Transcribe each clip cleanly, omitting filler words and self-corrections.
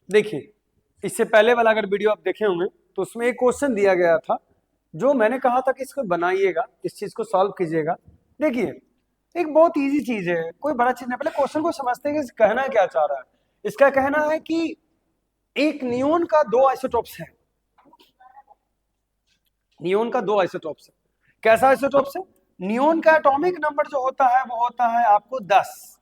देखिए, इससे पहले वाला अगर वीडियो आप देखे होंगे तो उसमें एक क्वेश्चन दिया गया था जो मैंने कहा था कि इसको बनाइएगा, इस चीज को सॉल्व कीजिएगा। देखिए, एक बहुत इजी चीज है, कोई बड़ा चीज नहीं। पहले क्वेश्चन को समझते हैं कि कहना क्या चाह रहा है। इसका कहना है कि एक नियोन का दो आइसोटोप्स है। नियोन का दो आइसोटोप्स है। कैसा आइसोटोप्स है? नियोन का एटॉमिक नंबर जो होता है वो होता है आपको 10।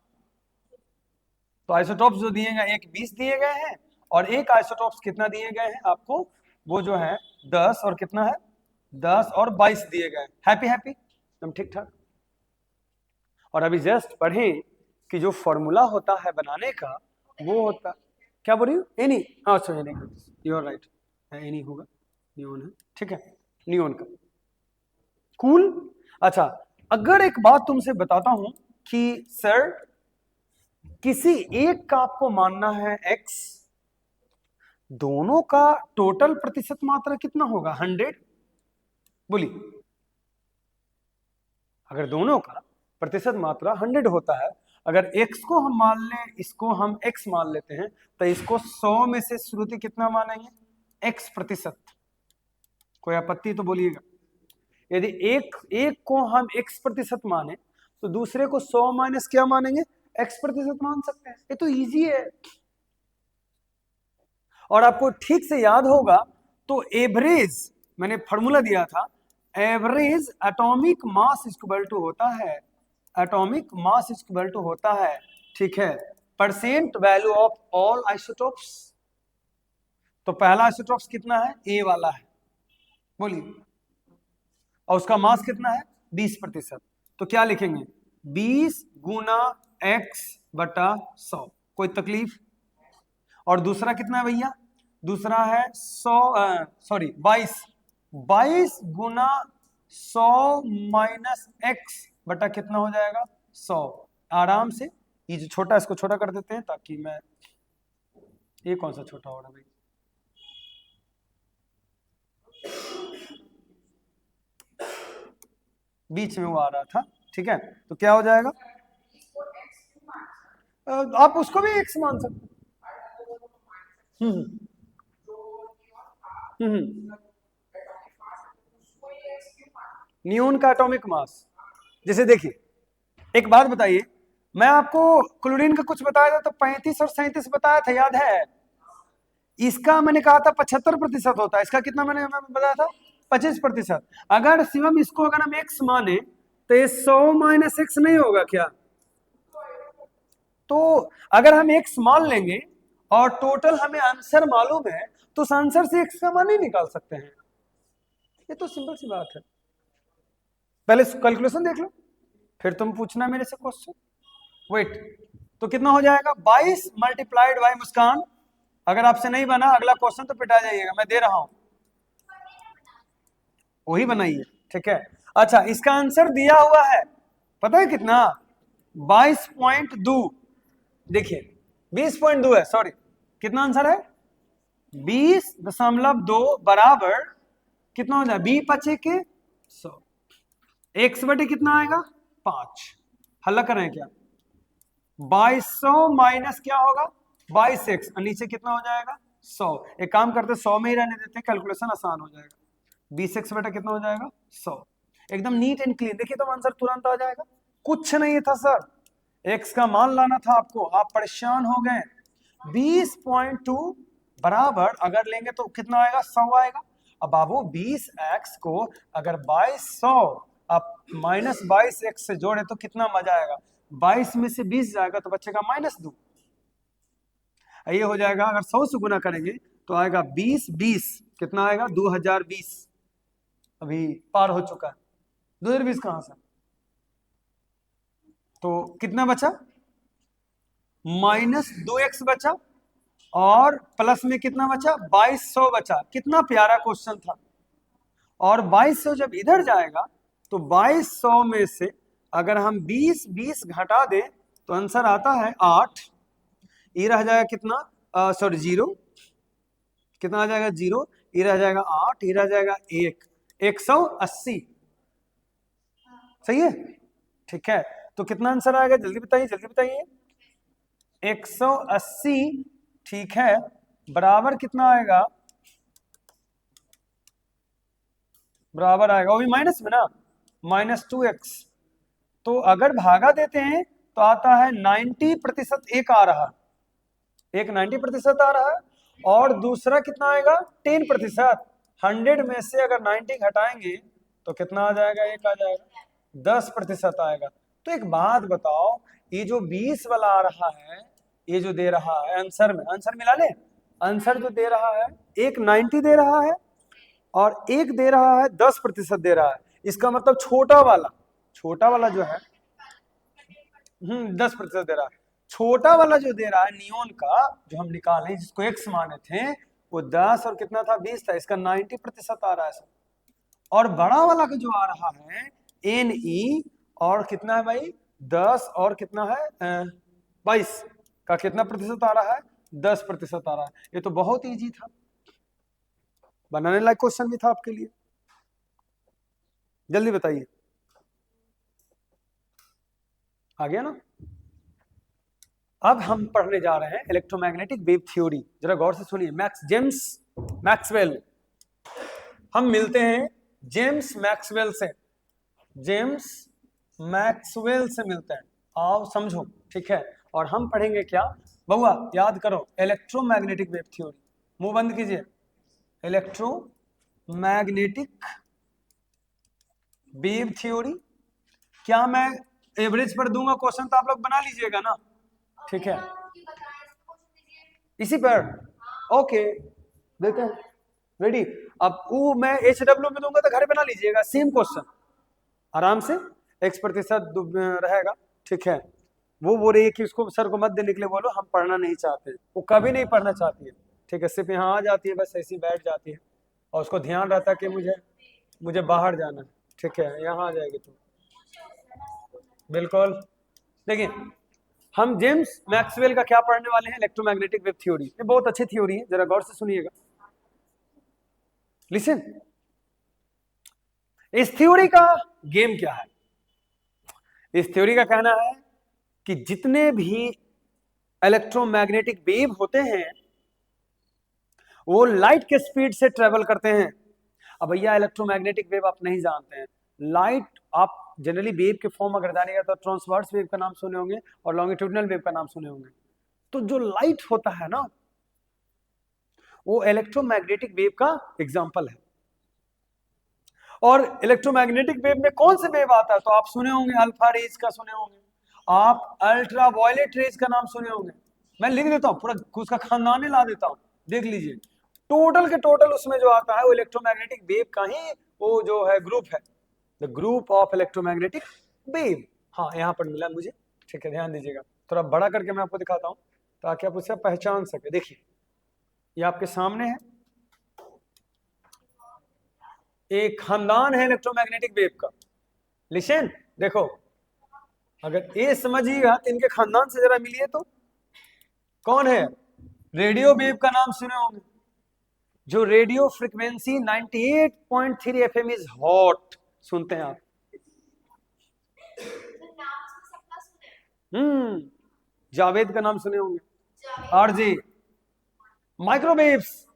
तो आइसोटोप्स जो दिए गए, एक 20 दिए गए हैं और एक आइसोटोप्स कितना दिए गए हैं आपको, वो जो है 10 और कितना है, 10 और 22 दिए गए। हैप्पी हैप्पी, एकदम ठीक ठाक। और अभी जस्ट पढ़ें कि जो फॉर्मूला होता है बनाने का वो होता, क्या बोल रही हूँ, एनी, हाँ so Annie, you are right, Annie होगा, नियोन है, ठीक है, नियोन का। कूल। अच्छा, अगर एक बात तुमसे बताता हूं कि सर किसी एक का आपको मानना है x, दोनों का टोटल प्रतिशत मात्रा कितना होगा, 100। बोलिए, अगर दोनों का प्रतिशत मात्रा 100 होता है, अगर x को हम मान लें, इसको हम x मान लेते हैं, तो इसको 100 में से श्रुति कितना मानेंगे, x प्रतिशत। कोई आपत्ति तो बोलिएगा। यदि एक को हम x प्रतिशत माने तो दूसरे को 100 माइनस क्या मानेंगे, x प्रतिशत मान सकते हैं। ये तो इजी है। और आपको ठीक से याद होगा तो एवरेज, मैंने फॉर्मूला दिया था, average atomic mass equal to होता है, एटॉमिक मास इक्वल टू होता है, ठीक है, percent value of all isotopes. तो पहला आइसोटोप्स कितना है, ए वाला है, बोलिए, और उसका मास कितना है 20%। तो क्या लिखेंगे, 20 गुना x बटा 100। कोई तकलीफ? और दूसरा कितना है भैया, दूसरा है 22 गुना 100 माइनस x बटा कितना हो जाएगा, 100। आराम से ये जो छोटा, इसको छोटा कर देते हैं ताकि मैं, ये कौन सा छोटा हो रहा है भाई, बीच में वो आ रहा था, ठीक है। तो क्या हो जाएगा, आप उसको भी x मान सकते हैं। नियोन का एटॉमिक मास, जैसे देखिए, एक बात बताइए, मैं आपको क्लोरीन का कुछ बताया था तो 35 और 37 बताया था, याद है? इसका मैंने कहा था 75% होता है, इसका कितना मैंने बताया था, 25%। अगर शिवम इसको अगर हम x माने तो ये 100 माइनस x नहीं होगा क्या? तो अगर हम x मान लेंगे और टोटल हमें आंसर मालूम है तो उस आंसर से x का मान ही निकाल सकते हैं। ये तो सिंपल सी बात है। पहले कैलकुलेशन देख लो, फिर तुम पूछना मेरे से क्वेश्चन। वेट, तो कितना हो जाएगा, 22 मल्टीप्लाइड बाई मुस्कान। अगर आपसे नहीं बना अगला क्वेश्चन तो पिटा जाइएगा, मैं दे रहा हूं, वही बनाइए, ठीक है। अच्छा, इसका आंसर दिया हुआ है, पता है कितना, 22.2। देखिए 20.2 है, सॉरी, कितना आंसर है, 20.2 बराबर कितना हो जाए, 20 के 100, एक्स बटे कितना आएगा, 5। हल्ला करें क्या, 2200 माइनस क्या होगा, 22x, नीचे कितना हो जाएगा, 100। एक काम करते 100 में ही रहने देते हैं, कैलकुलेशन आसान हो जाएगा। 20x बटा कितना हो जाएगा, 100। एकदम नीट एंड क्लीन, देखिए तो आंसर तुरंत आ जाएगा। कुछ नहीं था सर, x का मान लाना था आपको, आप परेशान हो गए। 20.2 बराबर अगर लेंगे तो कितना आएगा, 100 आएगा। अब बाबू 20x को अगर 2200 आप माइनस 22x से जोड़े तो कितना मजा आएगा, 22 में से 20 जाएगा तो बचेगा -2। ये हो जाएगा, अगर 100 से गुना करेंगे तो आएगा 20 कितना आएगा, 2020। अभी पार हो चुका है, 2020 कहां से, तो कितना बचा, -2x बचा और प्लस में कितना बचा, 2200 बचा। कितना प्यारा क्वेश्चन था। और 2200 जब इधर जाएगा तो 2200 में से अगर हम 20 घटा दें तो आंसर आता है 8। ये रह जाएगा कितना, सॉरी 0, कितना आ जाएगा 0, ये रह जाएगा 8, ये रह जाएगा 1, 180। सही है, ठीक है। तो कितना आंसर आएगा, जल्दी बताइए जल्दी बताइए, 180, ठीक है। बराबर कितना आएगा, बराबर आएगा वो भी माइनस में ना, -2x। तो अगर भागा देते हैं तो आता है 90% एक आ रहा, एक 90% आ रहा है, और दूसरा कितना आएगा 10%। 100 में से अगर 90 घटाएंगे तो कितना आ जाएगा, एक आ जाएगा, 10% आएगा। तो एक बात बताओ, ये जो 20 वाला आ रहा है, ये जो दे रहा है आंसर में, आंसर मिला ले, आंसर जो दे रहा है एक 90 दे रहा है और एक दे रहा है 10% दे रहा है। इसका मतलब छोटा वाला जो है 10% दे रहा है। छोटा वाला जो दे रहा है नियोन का, जो हम निकाले जिसको x माने थे, वो 10 और कितना था 20 था, इसका 90% आ रहा है सर। और बड़ा वाला का जो आ रहा है Ne, और कितना है भाई 10 और कितना है 22 का कितना प्रतिशत आ रहा है, 10% आ रहा है। ये तो बहुत इजी था, बनाने लायक क्वेश्चन भी था आपके लिए। जल्दी बताइए, आ गया ना। अब हम पढ़ने जा रहे हैं इलेक्ट्रोमैग्नेटिक वेव थ्योरी। जरा गौर से सुनिए, जेम्स मैक्सवेल, हम मिलते हैं जेम्स मैक्सवेल से, जेम्स मैक्सवेल से मिलते हैं। आओ समझो, ठीक है। और हम पढ़ेंगे क्या बउआ, याद करो, इलेक्ट्रोमैग्नेटिक वेव थ्योरी। मुंह बंद कीजिए, इलेक्ट्रोमैग्नेटिक वेव थ्योरी। क्या मैं एवरेज पर दूंगा क्वेश्चन तो आप लोग बना लीजिएगा ना, ठीक है, इसी पर। ओके, देखते हैं, रेडी। अब वो मैं HW में दूंगा तो घर बना लीजिएगा, सेम क्वेश्चन आराम से, x% रहेगा, ठीक है। वो बोल रही है कि उसको सर को मत देने के लिए बोलो, हम पढ़ना नहीं चाहते। वो कभी नहीं पढ़ना चाहती है, ठीक है, सिर्फ यहाँ आ जाती है, बस ऐसी बैठ जाती है, और उसको ध्यान रहता है कि मुझे बाहर जाना है, ठीक है, यहाँ आ जाएगी तुम, बिल्कुल। देखिए, हम जेम्स मैक्सवेल का क्या पढ़ने वाले हैं, इलेक्ट्रोमैग्नेटिक वेव थ्योरी। ये बहुत अच्छी थ्योरी है, जरा गौर से सुनिएगा, लिसन। इस थ्योरी का गेम क्या है, इस थ्योरी का कहना है कि जितने भी इलेक्ट्रोमैग्नेटिक वेव होते हैं वो लाइट के स्पीड से ट्रेवल करते हैं। अब भैया इलेक्ट्रोमैग्नेटिक वेव आप नहीं जानते हैं, लाइट आप जनरली वेव के फॉर्म अगर जानिएगा तो ट्रांसवर्स वेव का नाम सुने होंगे और लॉन्गिट्यूडिनल वेव का नाम सुने होंगे। तो जो लाइट होता है ना, वो इलेक्ट्रोमैग्नेटिक वेव का एग्जाम्पल है। और इलेक्ट्रोमैग्नेटिक वेव में कौन से वेव आता है, तो आप सुने होंगे अल्फा रेज का सुने होंगे, आप अल्ट्रा वायलेट रेज का नाम सुने होंगे। मैं लिख देता हूं, पूरा उसका खानदान ही ला देता हूं, देख लीजिए। टोटल के टोटल उसमें जो आता है वो इलेक्ट्रोमैग्नेटिक वेव का ही वो जो है ग्रुप है, the group of electromagnetic wave. हाँ, यहाँ पर मिला मुझे, ठीक है, ध्यान दीजिएगा। थोड़ा बड़ा करके मैं आपको दिखाता हूँ ताकि आप उसे पहचान सके। देखिए, ये आपके सामने है, एक खानदान है इलेक्ट्रोमैग्नेटिक वेव का। लिसन, देखो, अगर ये समझिएगा तो इनके खानदान से जरा मिलिए तो कौन है, रेडियो वेव का नाम सुने होंगे, जो radio frequency 98.3 FM is hot, सुनते हैं आप। जावेद का नाम सुने होंगे, आरजी। माइक्रोवेव्स,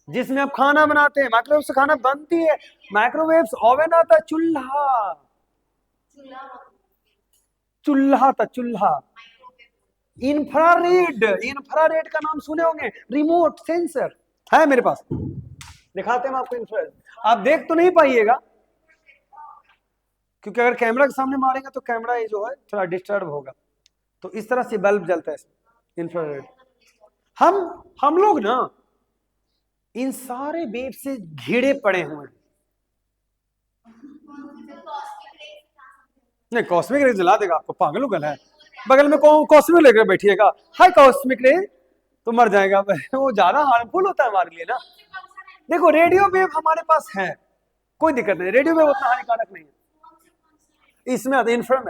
जिसमें आप खाना बनाते हैं, माइक्रोवेव से खाना बनती है, माइक्रोवेव्स ओवन आता है, चूल्हा था, चूल्हा। इंफ्रारेड, इंफ्रारेड का नाम सुने होंगे, रिमोट सेंसर है मेरे पास, दिखाते हैं आपको इंफ्रारेड। आप देख तो नहीं पाइएगा क्योंकि अगर कैमरा के सामने मारेंगे तो कैमरा ये जो है थोड़ा डिस्टर्ब होगा, तो इस तरह से बल्ब जलता है इंफ्रारेड। हम लोग ना इन सारे वेव से घिरे पड़े हुए हैं। नहीं, कॉस्मिक रेज जला देगा आपको, पागल उगल है, बगल में कॉस्मिक लेकर बैठिएगा, हाई कॉस्मिक रेज, तो मर जाएगा वो ज्यादा हार्मफुल होता है हमारे लिए ना। देखो, रेडियो वेव हमारे पास है, कोई दिक्कत नहीं, रेडियो वेव उतना हानिकारक नहीं है, इसमें आता इंफ्रारेड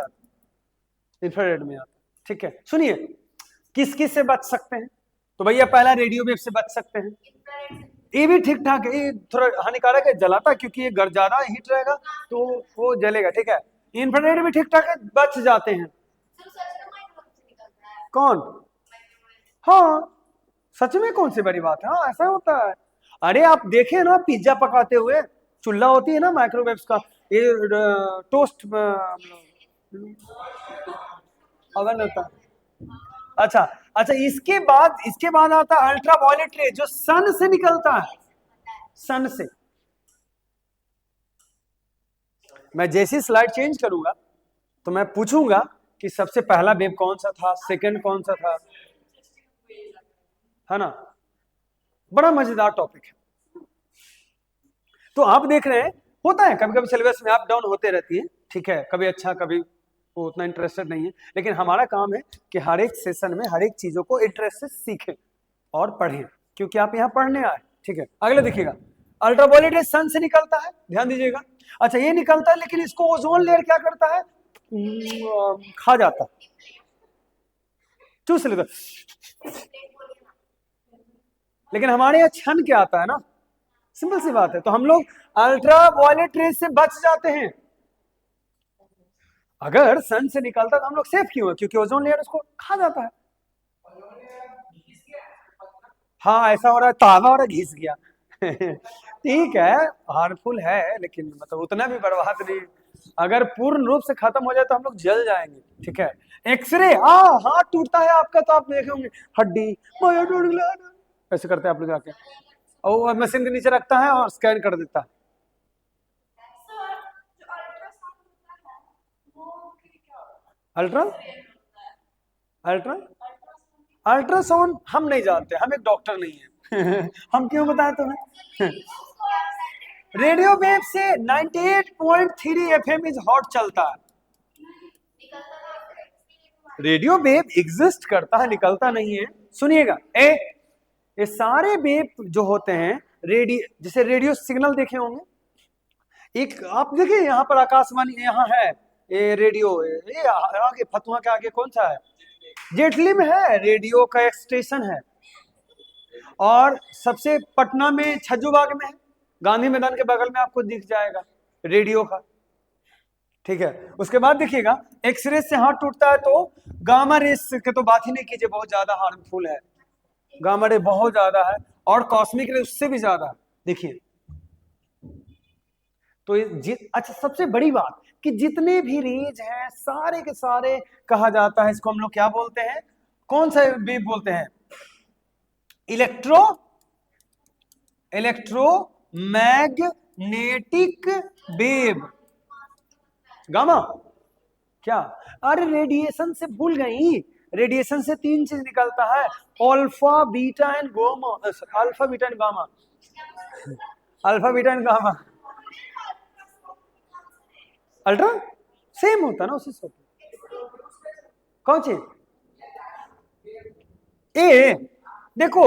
में आता, ठीक है। सुनिए, किस किस से बच सकते हैं, तो भैया पहला रेडियो वेव से बच सकते हैं, ये भी ठीक ठाक है, ये थोड़ा हानिकारक है, जलाता, क्योंकि ये ज्यादा हीट रहेगा तो वो जलेगा, ठीक है। इंफ्रारेड भी ठीक ठाक है, बच जाते हैं। कौन, हाँ, सच में कौन सी बड़ी बात है? हाँ ऐसा होता है। अरे आप देखे ना पिज्जा पकाते हुए, चूल्हा होती है ना माइक्रोवेव का, ये टोस्ट अवन होता है। अच्छा अच्छा, इसके बाद आता है अल्ट्रा वायलेट रे, जो सन से निकलता है, सन से। मैं जैसी स्लाइड चेंज करूंगा तो मैं पूछूंगा कि सबसे पहला वेव कौन सा था, सेकंड कौन सा था, है ना? बड़ा मजेदार टॉपिक है। तो आप देख रहे हैं, होता है कभी कभी सिलेबस में अप डाउन होते रहती है, ठीक है, कभी अच्छा कभी वो उतना इंटरेस्टेड नहीं है, लेकिन हमारा काम है कि हर एक सेशन में हर एक चीजों को इंटरेस्ट से सीखें और पढ़ें, क्योंकि आप यहाँ पढ़ने आए, ठीक है। अगले देखिएगा, अल्ट्रावायलेट रेज सन से निकलता है, ध्यान दीजिएगा। अच्छा ये निकलता है, लेकिन इसको ओजोन लेयर क्या करता है, खा जाता, चूस लेता। लेकिन हमारे यहाँ छन क्या आता है ना, सिंपल सी बात है। तो हम लोग अल्ट्रा वायलेट रेज से बच जाते हैं। अगर सन से निकलता तो हम लोग सेफ क्यों है, क्योंकि ओजोन लेयर उसको खा जाता है। हाँ ऐसा हो रहा है, तावा हो रहा है, घिस गया ठीक है, हार्मफुल है, लेकिन मतलब उतना भी बर्बाद नहीं। अगर पूर्ण रूप से खत्म हो जाए तो हम लोग जल जाएंगे, ठीक है। एक्सरे, हाथ टूटता है आपका तो आप देखे होंगे, हड्डी ऐसे करते हैं आप लोग आके, और मशीन के नीचे रखता है और स्कैन कर देता है। अल्ट्रा अल्ट्रा अल्ट्रासाउंड हम नहीं जानते, हम एक डॉक्टर नहीं है हम क्यों बताएं तुम्हें रेडियो वेव से 98.3 FM इज हॉट चलता है। रेडियो वेव एग्जिस्ट करता है, निकलता नहीं है। सुनिएगा, ये सारे वेव जो होते हैं जैसे रेडियो सिग्नल देखे होंगे, एक आप देखिए यहाँ पर आकाशवाणी यहाँ है, ये रेडियो, ये आगे फतुहा के आगे कौन सा है, जेटली में है, रेडियो का एक स्टेशन है। और सबसे पटना में छज्जूबाग में है, गांधी मैदान के बगल में आपको दिख जाएगा रेडियो का, ठीक है। उसके बाद देखिएगा, एक्सरे से हाथ टूटता है तो गामा रेस के तो बात ही नहीं कीजिए, बहुत ज्यादा हार्मफुल है, गामा रे बहुत ज्यादा है, और कॉस्मिक रे उससे भी ज्यादा है। देखिए तो अच्छा सबसे बड़ी बात कि जितने भी रेज हैं सारे के सारे कहा जाता है इसको हम लोग क्या बोलते हैं, कौन सा वेव बोलते हैं, इलेक्ट्रोमैग्नेटिक वेव, गामा। क्या, अरे रेडिएशन से भूल गई, रेडिएशन से 3 चीज निकलता है, alpha beta and gamma, alpha beta and gamma, alpha beta and gamma. Ultra same होता ना उसी से, कौन सी ए, देखो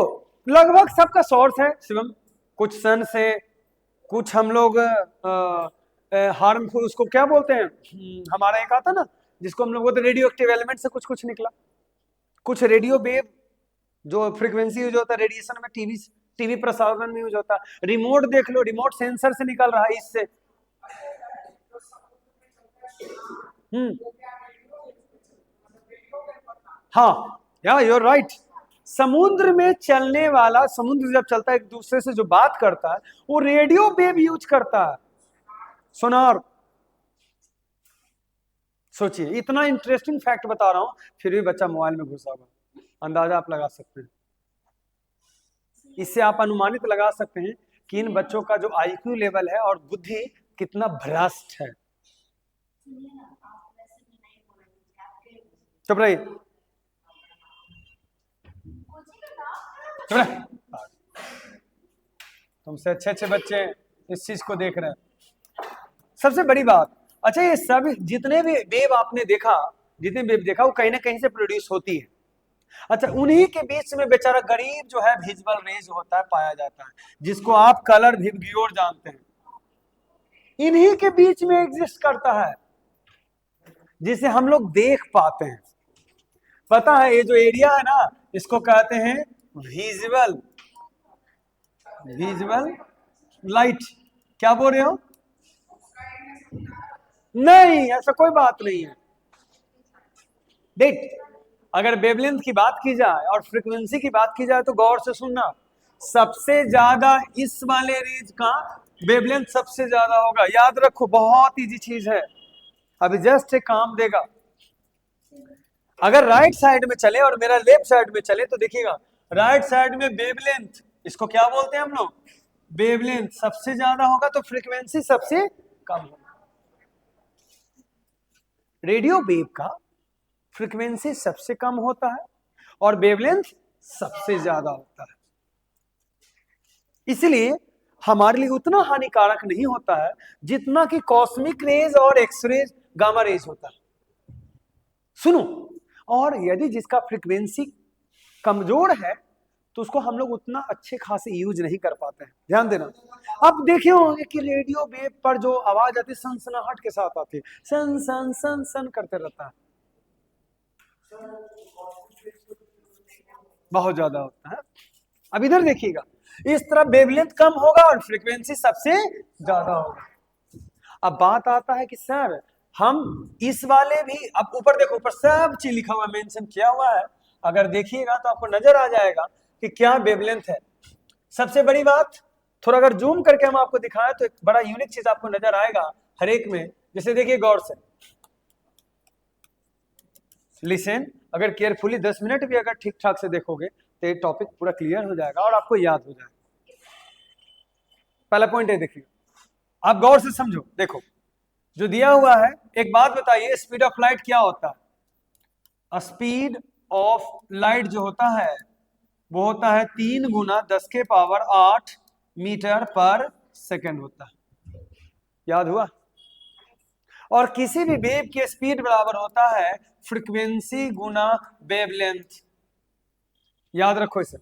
लगभग सबका सोर्स है शिवम, कुछ सन से, कुछ हम लोग हार्मफुल उसको क्या बोलते हैं, हमारा एक आता ना जिसको हम लोग बोलते रेडियो एक्टिव एलिमेंट से कुछ कुछ निकला, कुछ रेडियो वेव जो फ्रीक्वेंसी यूज होता है रेडिएशन में, टीवी प्रसारण में यूज होता है। रिमोट देख लो, रिमोट सेंसर से निकल रहा है इससे। हाँ या यूर राइट, समुद्र में चलने वाला, समुद्र जब चलता है एक दूसरे से जो बात करता है वो रेडियो वेव यूज करता है, सोनार। सोचिए, इतना इंटरेस्टिंग फैक्ट बता रहा हूं फिर भी बच्चा मोबाइल में घुसा हुआ, अंदाजा आप लगा सकते हैं। इससे आप अनुमानित लगा सकते हैं कि इन बच्चों का जो आईक्यू लेवल है और बुद्धि कितना भ्रष्ट है। चुप रहिए, तुमसे अच्छे अच्छे बच्चे इस चीज को देख रहे हैं। सबसे बड़ी बात, अच्छा ये सब जितने भी वेव आपने देखा, जितने वेव देखा वो कहीं ना कहीं से प्रोड्यूस होती है। अच्छा उन्हीं के बीच में बेचारा गरीब जो है विजुअल रेज होता है, पाया जाता है, जिसको आप कलर विबग्योर जानते हैं, इन्हीं के बीच में एग्जिस्ट करता है, जिसे हम लोग देख पाते हैं। पता है ये जो एरिया है ना, इसको कहते हैं विजुअल लाइट। क्या बोल रहे हो? नहीं, ऐसा कोई बात नहीं है। देख अगर वेवलेंथ की बात की जाए और फ्रीक्वेंसी की बात की जाए तो गौर से सुनना, सबसे ज्यादा इस वाले रेंज का वेवलेंथ सबसे ज्यादा होगा। याद रखो, बहुत इजी चीज है, अभी जस्ट एक काम देगा। अगर राइट साइड में चले और मेरा लेफ्ट साइड में चले तो देखिएगा, राइट साइड में वेवलेंथ, इसको क्या बोलते हैं हम लोग, वेवलेंथ सबसे ज्यादा होगा तो फ्रीक्वेंसी सबसे कम होगा। रेडियो वेव का फ्रीक्वेंसी सबसे कम होता है और वेवलेंथ सबसे ज्यादा होता है, इसलिए हमारे लिए उतना हानिकारक नहीं होता है जितना कि कॉस्मिक रेज और एक्सरेज गामा रेज होता है। सुनो, और यदि जिसका फ्रीक्वेंसी कमजोर है तो उसको हम लोग उतना अच्छे खासे यूज नहीं कर पाते हैं, ध्यान देना। अब देखे होंगे कि रेडियो वेव पर जो आवाज आती है सनसनाहट के साथ आती है, सन सन सन सन करते रहता है, बहुत ज्यादा होता है। अब इधर देखिएगा, इस तरह वेवलेंथ कम होगा और फ्रीक्वेंसी सबसे ज्यादा होगा। अब बात आता है कि सर हम इस वाले भी, अब ऊपर देखो, ऊपर सब चीज लिखा हुआ, मेंशन किया हुआ है, अगर देखिएगा तो आपको नजर आ जाएगा कि क्या वेवलेंथ है। सबसे बड़ी बात, थोड़ा अगर जूम करके हम आपको दिखाएं तो एक बड़ा यूनिक चीज आपको नजर आएगा हर एक में। जैसे देखिए गौर से, लिसन, अगर केयरफुली 10 मिनट भी अगर ठीक ठाक से देखोगे तो ये टॉपिक पूरा क्लियर हो जाएगा और आपको याद हो जाएगा। पहला पॉइंट है, देखिए आप गौर से समझो, देखो जो दिया हुआ है, एक बात बताइए, स्पीड ऑफ लाइट क्या होता है? स्पीड ऑफ लाइट जो होता है वो होता है 3 गुना 10 के पावर 8 मीटर पर सेकेंड होता है। याद हुआ? और किसी भी वेव की स्पीड बराबर होता है फ्रीक्वेंसी गुना वेवलेंथ। याद रखो इसे।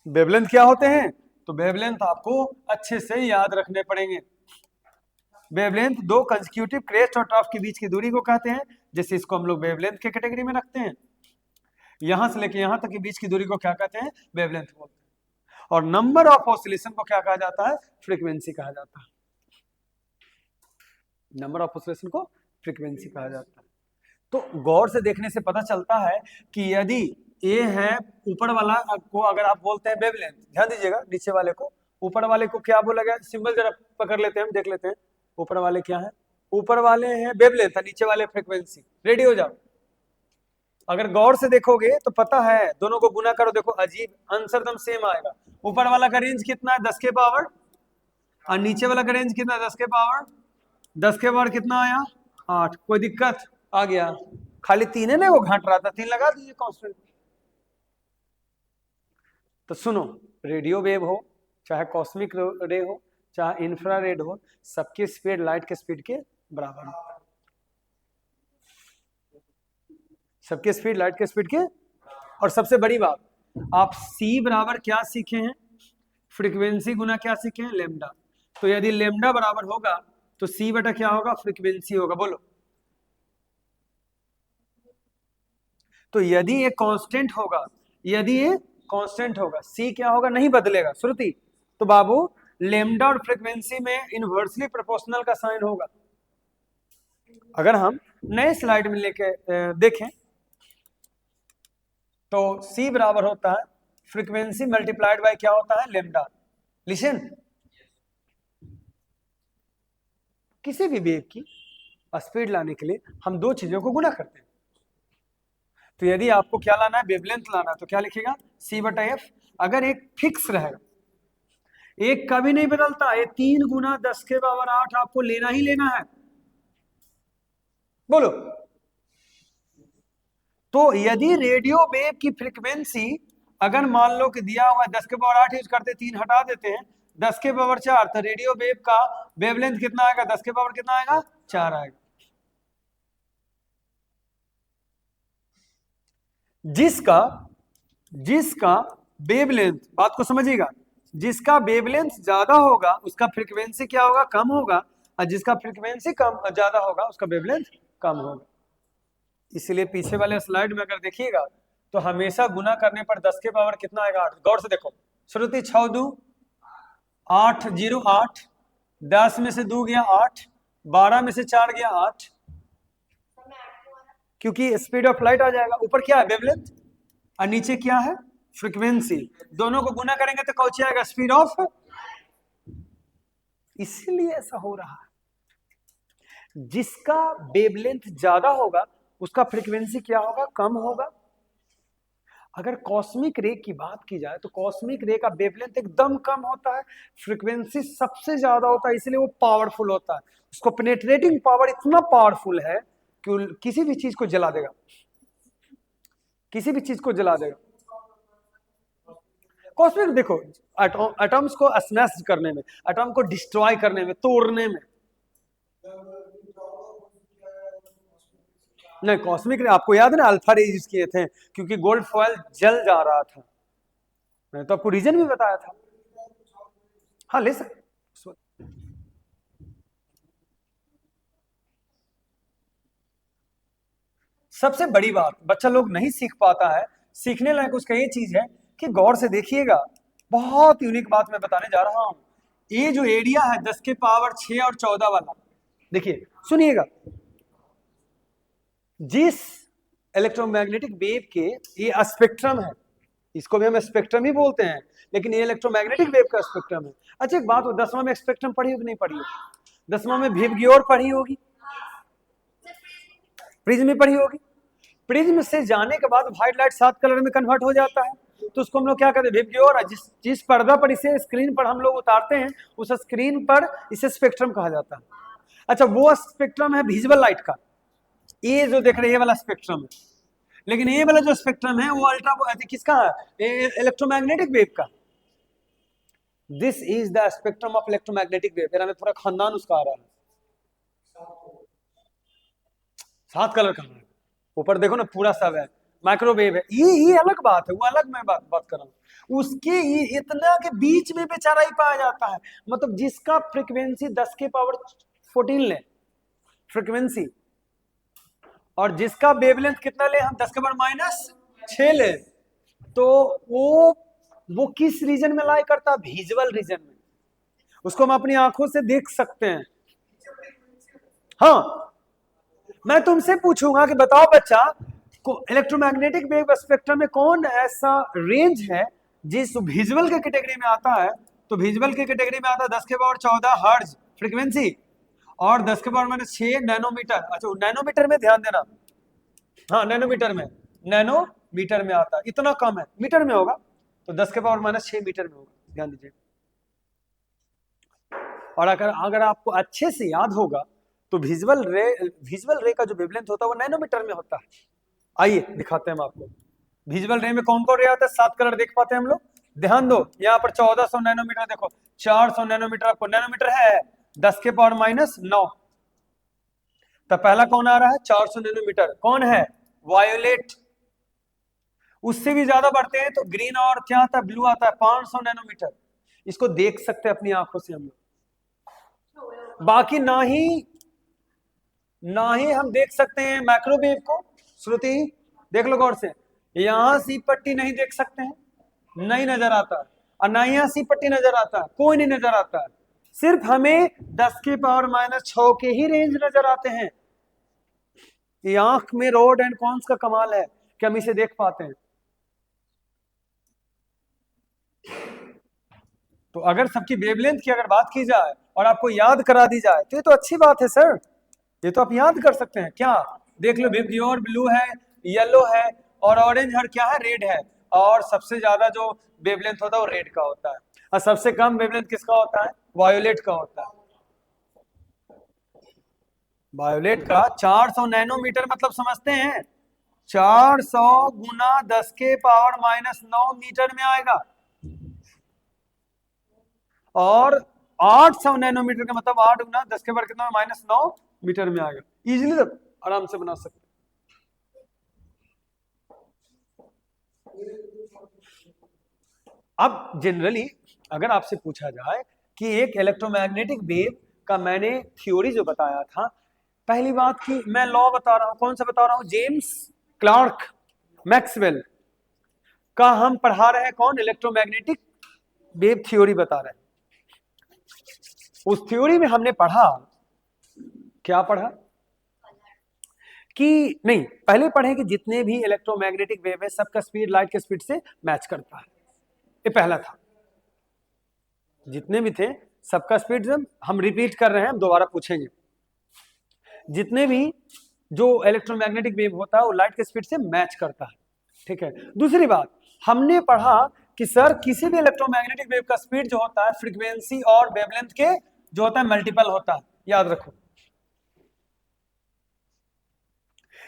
वेवलेंथ क्या होते हैं? तो वेवलेंथ आपको अच्छे से याद रखने पड़ेंगे। वेवलेंथ दो कंसेक्यूटिव क्रेस्ट और ट्रफ के बीच की दूरी को कहते हैं, जैसे इसको हम लोग वेवलेंथ के कैटेगरी में रखते हैं। यहां से लेके यहां तक के बीच की दूरी को क्या कहते हैं? वेवलेंथ बोलते हैं। और नंबर ऑफ ऑसिलेशन को क्या कहा जाता है? फ्रीक्वेंसी कहा जाता है। नंबर ऑफ ऑसिलेशन को फ्रीक्वेंसी कहा जाता है। तो गौर से देखने से पता चलता है कि यदि ये है ऊपर वाला को अगर आप बोलते हैं वेवलेंथ, ध्यान दीजिएगा, नीचे वाले को, ऊपर वाले को क्या बोला गया? सिंबल जरा पकड़ लेते हैं, हम देख लेते हैं ऊपर वाले क्या है। ऊपर वाले हैं वेवलेंथ, नीचे वाले फ्रीक्वेंसी। रेडी हो जाओ। अगर गौर से देखोगे तो पता है, दोनों को गुना करो, देखो अजीब आंसर एकदम सेम आएगा। ऊपर वाला का रेंज कितना है? 10 के पावर, और नीचे वाला का रेंज कितना है? 10 के पावर, 10 के पावर कितना आया? 8। कोई दिक्कत आ गया? खाली 3 है ना, वो घट रहा था, 3 लगा दीजिए कांस्टेंट। तो सुनो, रेडियो वेव हो चाहे कॉस्मिक रे हो चाहे इंफ्रारेड हो, सबकी स्पीड लाइट के स्पीड के बराबर है। सबकी स्पीड लाइट के स्पीड के। और सबसे बड़ी बात, आप C बराबर क्या सीखे हैं? फ्रीक्वेंसी गुना क्या सीखे हैं? लेमडा। तो यदि लेमडा बराबर होगा तो C बटा क्या होगा? फ्रीक्वेंसी होगा। बोलो। तो यदि ये कांस्टेंट होगा, यदि ये कांस्टेंट होगा, C क्या होगा? नहीं बदलेगा श्रुति। तो बाबू लेमडा और फ्रीक्वेंसी में इनवर्सली प्रोपोर्शनल का साइन होगा। अगर हम नए स्लाइड में लेके देखें तो C बराबर होता है फ्रीक्वेंसी मल्टीप्लाइड बाय क्या होता है? लेमडा। लिसन, किसी भी वेव की स्पीड लाने के लिए हम दो चीजों को गुना करते हैं। तो यदि आपको क्या लाना है? वेवलेंथ लाना है, तो क्या लिखेगा? C बटा F। अगर एक फिक्स रहेगा, एक कभी नहीं बदलता, ये 3 गुना 10 के पावर 8 आपको लेना ही लेना है। बोलो। तो यदि रेडियो वेव की फ्रीक्वेंसी अगर मान लो कि दिया हुआ है 10 के पावर 8 यूज करते, 3 हटा देते हैं, 10 के पावर 4, तो रेडियो वेव का वेवलेंथ कितना आएगा? 10 के पावर कितना आएगा? 4 आएगा। जिसका वेवलेंथ, बात को समझिएगा, जिसका वेवलेंथ ज्यादा होगा उसका फ्रीक्वेंसी क्या होगा? कम होगा, और जिसका फ्रीक्वेंसी कम ज्यादा होगा उसका वेवलेंथ कम होगा। इसलिए पीछे वाले स्लाइड में अगर देखिएगा तो हमेशा गुना करने पर 10 के पावर कितना आएगा? 8। गौर से देखो, श्रुति 6 2 8 0 8, 10 में से 2 गया 8, 12 में से 4 गया 8, क्योंकि स्पीड ऑफ लाइट आ जाएगा, ऊपर क्या है वेवलेंथ और नीचे क्या है फ्रीक्वेंसी, दोनों को गुना करेंगे तो कौन आएगा स्पीड ऑफ, इसीलिए ऐसा हो रहा है। जिसका वेवलेंथ ज्यादा होगा उसका फ्रीक्वेंसी क्या होगा, कम होगा। अगर कॉस्मिक रे की बात की जाए तो कॉस्मिक रे का वेवलेंथ एकदम कम होता है, फ्रीक्वेंसी सबसे ज्यादा होता है, इसलिए वो पावरफुल होता है। उसको पेनेट्रेटिंग पावर इतना पावरफुल है कि किसी भी चीज को जला देगा, किसी भी चीज को जला देगा। कॉस्मिक देखो एटम्स को स्मैश करने में, एटम को डिस्ट्रॉय करने में, तोड़ने में। नहीं कॉस्मिक रे आपको याद है ना, अल्फा रे यूज किए थे क्योंकि गोल्ड फॉयल जल जा रहा था, मैंने तो आपको रीजन भी बताया था। हाँ ले सकते। सबसे बड़ी बात बच्चा लोग नहीं सीख पाता है, सीखने लायक उसका ये चीज है कि गौर से देखिएगा, बहुत यूनिक बात मैं बताने जा रहा हूं। ये जो एरिया है 10 के पावर 6 और 14 वाला, देखिए सुनिएगा, जिस इलेक्ट्रोमैग्नेटिक वेव के ये स्पेक्ट्रम है, इसको भी हम स्पेक्ट्रम ही बोलते हैं, लेकिन ये इलेक्ट्रोमैग्नेटिक वेव का स्पेक्ट्रम है। अच्छा एक बात, 10वां में स्पेक्ट्रम पढ़ी होगी नहीं पढ़ी होगी? 10वां में विबग्योर पढ़ी होगी, प्रिज्म में पढ़ी होगी। प्रिज्म से जाने के बाद व्हाइट लाइट 7 कलर में कन्वर्ट हो जाता है, तो उसको हम लोग क्या कहते हैं, विबग्योर। जिस पर्दा पर इसे स्क्रीन पर हम लोग उतारते हैं उस स्क्रीन पर इसे स्पेक्ट्रम कहा जाता है। अच्छा वो स्पेक्ट्रम है विजुअल लाइट का, ये जो देख रहे हैं ये वाला स्पेक्ट्रम है, लेकिन ये वाला जो स्पेक्ट्रम है वो अल्ट्रा किसका है, इलेक्ट्रोमैग्नेटिक वेव का। This is the spectrum of electromagnetic wave. मेरा में पूरा खानदान उसका आ रहा है, 7 कलर का है, ऊपर देखो ना पूरा सब है, माइक्रोवेव है। ये अलग बात है, वो अलग मैं बात कर रहा हूँ। उसके ये इतना के बीच में बेचारा ही पाया जाता है, मतलब जिसका फ्रीक्वेंसी 10 के पावर 14 ले फ्रीक्वेंसी, और जिसका वेवलेंथ कितना ले हम 10 के पावर -6 ले, तो वो किस रीजन में लाई करता है, विजुअल रीजन में। उसको हम अपनी आंखों से देख सकते हैं। हाँ मैं तुमसे पूछूंगा कि बताओ बच्चा, इलेक्ट्रोमैग्नेटिक वेव स्पेक्ट्रम में कौन ऐसा रेंज है जिस विजुअल के कैटेगरी में आता है, तो विजुअल के कैटेगरी में आता है 10 के पावर 14 हर्ट्ज फ्रीक्वेंसी और 10 के पावर -6 नैनोमीटर। अच्छा नैनोमीटर में ध्यान देना, हाँ नैनोमीटर में आता है, इतना कम है, मीटर में होगा तो 10 के पावर -6 मीटर में होगा, ध्यान दीजिए। और अगर आपको अच्छे से याद होगा तो विजुअल रे का जो वेवलेंथ होता है वो नैनोमीटर में होता है। आइए दिखाते हैं हम आपको, विजुअल रे में कौन कौन रे आता है, 7 कलर देख पाते हैं हम लोग। ध्यान दो यहाँ पर 1400 नैनोमीटर, देखो 400 नैनोमीटर, आपको नैनोमीटर है 10 के पावर -9। तो पहला कौन आ रहा है 400 नैनोमीटर, कौन है वायोलेट। उससे भी ज्यादा बढ़ते हैं तो ग्रीन और क्या आता है, ब्लू आता है 500 नैनोमीटर। इसको देख सकते हैं अपनी आंखों से हम लोग, बाकी ना ही हम देख सकते हैं माइक्रोवेव को। श्रुति देख लो गौर से, यहां सी पट्टी नहीं देख सकते हैं, नहीं नजर आता, और ना यहाँ सी पट्टी नजर आता, कोई नहीं नजर आता, सिर्फ हमें 10 के पावर -6 के ही रेंज नजर आते हैं। ये आंख में रोड एंड कॉन्स का कमाल है कि हम इसे देख पाते हैं। तो अगर सबकी वेवलेंथ की अगर बात की जाए और आपको याद करा दी जाए तो ये तो अच्छी बात है सर, ये तो आप याद कर सकते हैं। क्या देख लो, विबग्योर ब्लू है, येलो है, और ऑरेंज हर क्या है, रेड है। और सबसे ज्यादा जो वेवलेंथ होता है वो रेड का होता है, और सबसे कम वेवलेंथ किसका होता है, वायोलेट का होता है। वायोलेट का 400 नैनोमीटर मतलब समझते हैं, 400 गुना 10 के पावर -9 मीटर में आएगा, और 800 नैनोमीटर का मतलब 8 गुना 10 के पावर कितना -9 मीटर में आएगा। इजीली आराम से बना सकते। अब जनरली अगर आपसे पूछा जाए कि एक इलेक्ट्रोमैग्नेटिक वेव का मैंने थ्योरी जो बताया था, पहली बात की मैं लॉ बता रहा हूं, कौन सा बता रहा हूं, जेम्स क्लार्क मैक्सवेल का हम पढ़ा रहे हैं, कौन, इलेक्ट्रोमैग्नेटिक वेव थ्योरी बता रहे हैं। उस थ्योरी में हमने पढ़ा, क्या पढ़ा, कि नहीं, पहले पढ़े कि जितने भी इलेक्ट्रोमैग्नेटिक वेव है सबका स्पीड लाइट के स्पीड से मैच करता है। ये पहला था, जितने भी थे सबका स्पीड, जब हम रिपीट कर रहे हैं, हम दोबारा पूछेंगे, जितने भी जो इलेक्ट्रोमैग्नेटिक वेव होता है वो लाइट के स्पीड से मैच करता है, ठीक है। दूसरी बात, हमने पढ़ा कि सर किसी भी इलेक्ट्रोमैग्नेटिक वेव का स्पीड जो होता है फ्रीक्वेंसी और वेवलेंथ के जो होता है मल्टीपल होता है, याद रखो।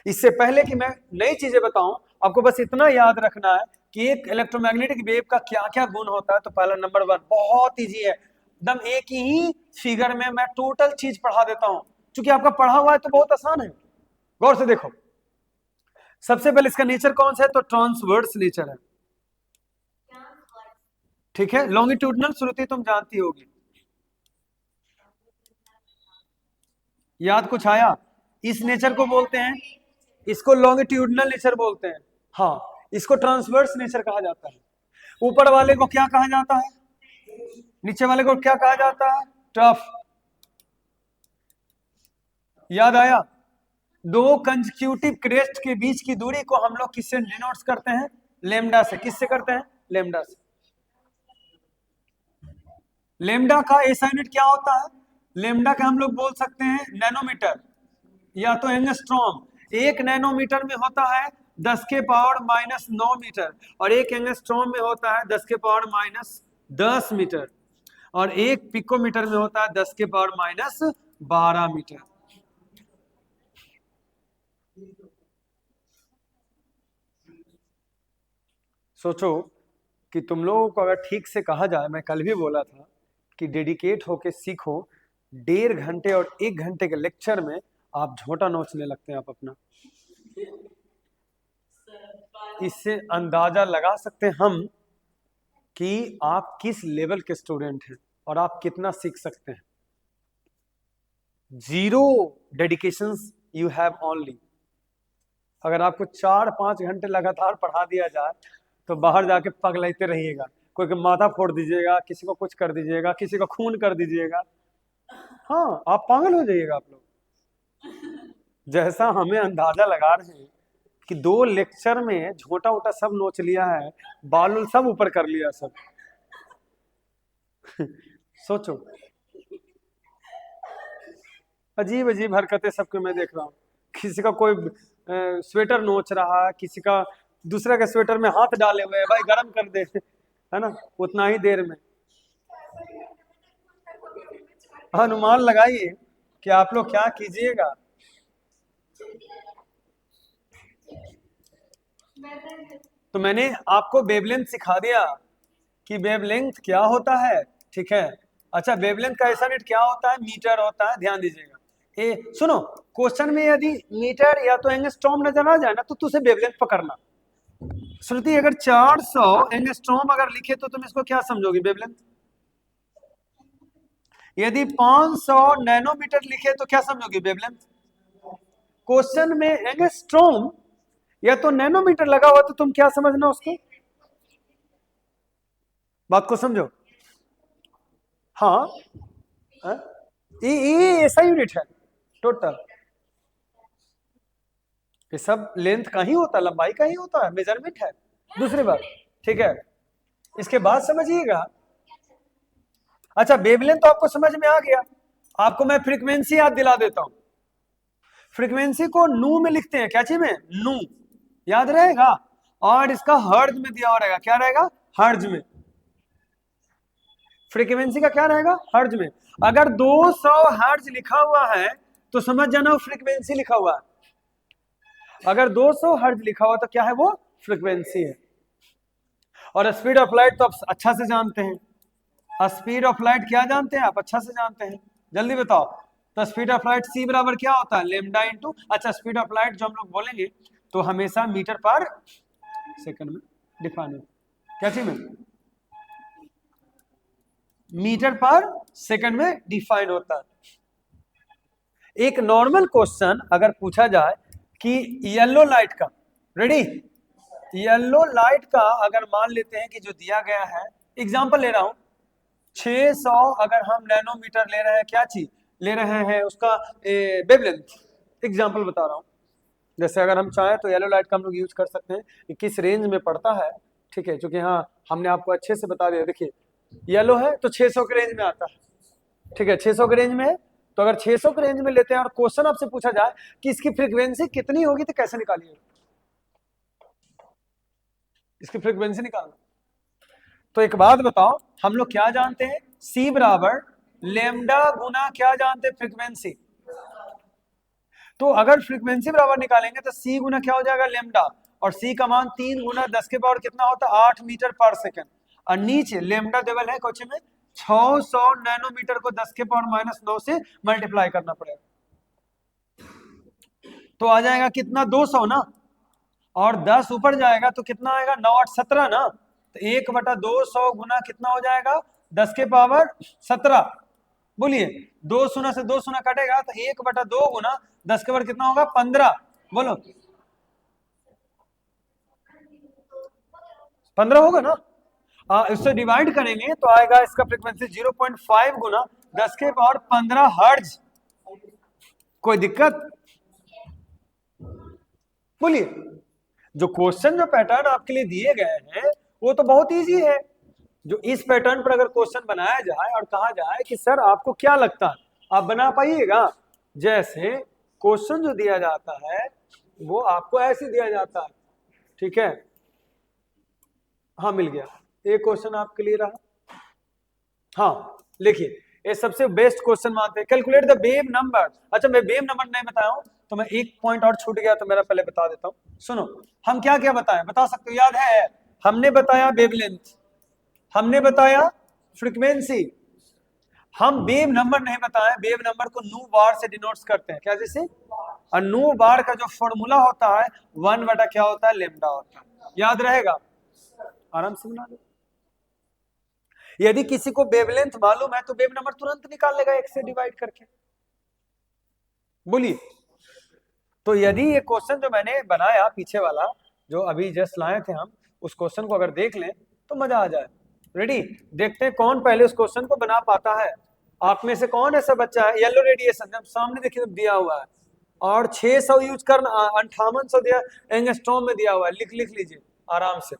इससे पहले कि मैं नई चीजें बताऊं, आपको बस इतना याद रखना है कि एक इलेक्ट्रोमैग्नेटिक वेव का क्या क्या गुण होता है। तो पहला नंबर 1 बहुत इजी है, एकदम एक ही फिगर में मैं टोटल चीज पढ़ा देता हूं, क्योंकि आपका पढ़ा हुआ है तो बहुत आसान है। गौर से देखो, सबसे पहले इसका नेचर कौन सा है, तो ट्रांसवर्स नेचर है, ठीक है। लॉन्गिट्यूडनल श्रुति तुम जानती होगी, याद कुछ आया? इस नेचर को बोलते हैं, इसको लॉन्गिट्यूडनल नेचर बोलते हैं, हाँ। इसको ट्रांसवर्स नेचर कहा जाता है। ऊपर वाले को क्या कहा जाता है, नीचे वाले को क्या कहा जाता है, टफ। याद आया? दो कंसेक्यूटिव क्रेस्ट के बीच की दूरी को हम लोग किससे डिनोट करते हैं, लेमडा से। किससे करते हैं, लेमडा से। लेमडा का ऐसा यूनिट क्या होता है, लेमडा का हम लोग बोल सकते हैं नैनोमीटर या तो एंगस्ट्रॉम। एक नैनोमीटर में होता है 10 के पावर -9 मीटर, और एक एंगस्ट्रॉम में होता है 10 के पावर -10 मीटर, और एक पिकोमीटर में होता है 10 के पावर -12 मीटर। सोचो कि तुम लोगों को अगर ठीक से कहा जाए, मैं कल भी बोला था कि डेडिकेट होके सीखो, 1.5 घंटे और 1 घंटे के लेक्चर में आप झोंटा नोचने लगते हैं आप अपना। इससे अंदाजा लगा सकते हैं हम कि आप किस लेवल के स्टूडेंट हैं और आप कितना सीख सकते हैं। 0 डेडिकेशन यू हैव ओनली। अगर आपको 4-5 घंटे लगातार पढ़ा दिया जाए तो बाहर जाके पगलाते रहिएगा, कोई के माथा फोड़ दीजिएगा, किसी को कुछ कर दीजिएगा, किसी को खून कर दीजिएगा, हाँ आप पागल हो जाइएगा आप लोग। जैसा हमें अंदाजा लगा रहे हैं कि 2 लेक्चर में झोटा वोटा सब नोच लिया है, बाल सब ऊपर कर लिया सब। सोचो, अजीब अजीब हरकतें सबके मैं देख रहा हूँ। किसी का कोई स्वेटर नोच रहा है, किसी का दूसरे के स्वेटर में हाथ डाले हुए है, भाई गरम कर दे, है ना, उतना ही देर में। अनुमान लगाइए कि आप लोग क्या कीजिएगा। तो मैंने आपको वेवलेंथ सिखा दिया कि वेवलेंथ क्या होता है, ठीक है। अच्छा, वेवलेंथ का ऐसा यूनिट क्या होता है, मीटर होता है, ध्यान दीजिएगा। सुनो, क्वेश्चन में यदि मीटर या तो एंगस्ट्रॉम नजर आ जाए ना तो तुझे वेवलेंथ पकड़ना। श्रुति, अगर 400 एंगस्ट्रॉम अगर लिखे तो तुम इसको क्या समझोगे, वेवलेंथ। यदि 500 नैनोमीटर लिखे तो क्या समझोगे, वेवलेंथ। क्वेश्चन में एंगस्ट्रॉम या तो नैनोमीटर लगा हुआ तो तुम क्या समझना उसको, बात को समझो। हाँ, ये ऐसा यूनिट है टोटल, ये सब लेंथ का ही होता है, लंबाई का ही होता है, मेजरमेंट है। दूसरी बात, ठीक है, इसके बाद समझिएगा। अच्छा, वेवलेंथ तो आपको समझ में आ गया, आपको मैं फ्रीक्वेंसी याद दिला देता हूं। फ्रीक्वेंसी को नू में लिखते हैं, क्या चीज में, नू, याद रहेगा। और इसका हर्ज में दिया हुआ रहेगा, क्या रहेगा, हर्ज में। फ्रीक्वेंसी का क्या रहेगा, हर्ज में। अगर 200 हर्ज लिखा हुआ है तो समझ जाना वो फ्रीक्वेंसी लिखा हुआ है। अगर 200 हर्ज लिखा हुआ तो क्या है, वो फ्रीक्वेंसी है। और स्पीड ऑफ लाइट तो आप अच्छा से जानते हैं। स्पीड ऑफ लाइट क्या जानते हैं आप, अच्छा से जानते हैं, जल्दी बताओ। तो स्पीड ऑफ लाइट c बराबर क्या होता है, लेमडा इंटू, अच्छा स्पीड ऑफ लाइट जो हम लोग बोलेंगे तो हमेशा मीटर पर सेकंड में डिफाइन होता है। क्या चीज में, मीटर पर सेकंड में डिफाइन होता है। एक नॉर्मल क्वेश्चन अगर पूछा जाए कि येलो लाइट का, रेडी, येलो लाइट का अगर मान लेते हैं कि जो दिया गया है, एग्जांपल ले रहा हूं, 600 अगर हम नैनोमीटर ले रहे हैं, क्या चीज ले रहे हैं, उसका वेवलेंथ, एग्जांपल बता रहा हूं, जैसे अगर हम चाहें तो येलो लाइट का हम लोग यूज कर सकते हैं कि किस रेंज में पड़ता है, ठीक है, क्योंकि हाँ हमने आपको अच्छे से बता दिया। देखिए येलो है तो 600 के रेंज में आता है, ठीक है, 600 के रेंज में है। तो अगर 600 के रेंज में लेते हैं और क्वेश्चन आपसे पूछा जाए कि इसकी फ्रीक्वेंसी कितनी होगी, तो कैसे निकालिए इसकी फ्रीक्वेंसी निकालना? तो एक बात बताओ, हम लोग क्या जानते हैं, सी बराबर लेमडा गुना क्या जानते हैं, फ्रीक्वेंसी। तो अगर फ्रीक्वेंसी बराबर निकालेंगे तो सी गुना क्या हो जाएगा, लेमडा, और सी का मान 3 गुना 10 के पावर कितना होता है, 8 मीटर पर सेकंड। और नीचे लेमडा देवल है क्वेश्चन में 600 नैनोमीटर को 10 के पावर -9 से मल्टीप्लाई करना पड़ेगा, तो आ जाएगा कितना, 200 ना, और 10 ऊपर जाएगा तो कितना आएगा, 9 8 17 ना, तो 1/200 गुना कितना हो जाएगा, 10 के पावर 17। बोलिए 2 शून्य से 2 शून्य कटेगा तो 1/2 गुना 10 के पावर कितना होगा, 15। बोलो 15 होगा ना। इससे डिवाइड करेंगे तो आएगा इसका फ्रीक्वेंसी 0.5 गुना 10 के पावर 15 हर्ट्ज। कोई दिक्कत? बोलिए, जो क्वेश्चन जो पैटर्न आपके लिए दिए गए हैं वो तो बहुत इजी है। जो इस पैटर्न पर अगर क्वेश्चन बनाया जाए और कहा जाए कि सर आपको क्या लगता है, आप बना पाइएगा? जैसे क्वेश्चन जो दिया जाता है वो आपको ऐसे दिया जाता है, ठीक है। हाँ मिल गया, एक क्वेश्चन आपके लिए रहा। हाँ लिखिए, ये सबसे बेस्ट क्वेश्चन मानते हैं, कैलकुलेट द वेव नंबर। अच्छा मैं वेव नंबर नहीं बताया हूं तो मैं एक पॉइंट और छूट गया तो मेरा पहले बता देता हूं। सुनो, हम क्या क्या बताएं, बता सकते हो, याद है? हमने बताया वेवलेंथ, हमने बताया फ्रीक्वेंसी, हम वेव नंबर नहीं बताएं। वेव नंबर को नू बार से डिनोट्स करते हैं, क्या जैसे, और नू बार का जो फॉर्मूला होता है 1 बटा क्या होता है, लेमडा होता है। याद रहेगा, आराम से बना लो। यदि किसी को वेवलेंथ मालूम है तो वेव नंबर तुरंत निकाल लेगा 1 से डिवाइड करके। बोलिए, तो यदि ये क्वेश्चन जो मैंने बनाया पीछे वाला जो अभी जस्ट लाए थे हम, उस क्वेश्चन को अगर देख लें तो मजा आ जाए। रेडी, देखते हैं कौन पहले उस क्वेश्चन को बना पाता है। आप में से कौन ऐसा बच्चा है, येलो रेडिएशन जब सामने देखिए दिया हुआ है और 600 यूज करना, 5800 दिया एंगस्ट्रॉम में दिया हुआ है, लिख लीजिए आराम से।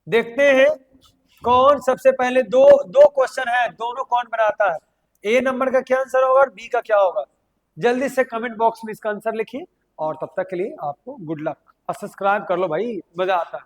देखते हैं कौन सबसे पहले, दो क्वेश्चन है, दोनों कौन बनाता है, ए नंबर का क्या आंसर होगा और बी का क्या होगा। जल्दी से कमेंट बॉक्स में इसका आंसर लिखिए, और तब तक के लिए आपको गुड लक। और सब्सक्राइब कर लो भाई, मजा आता है।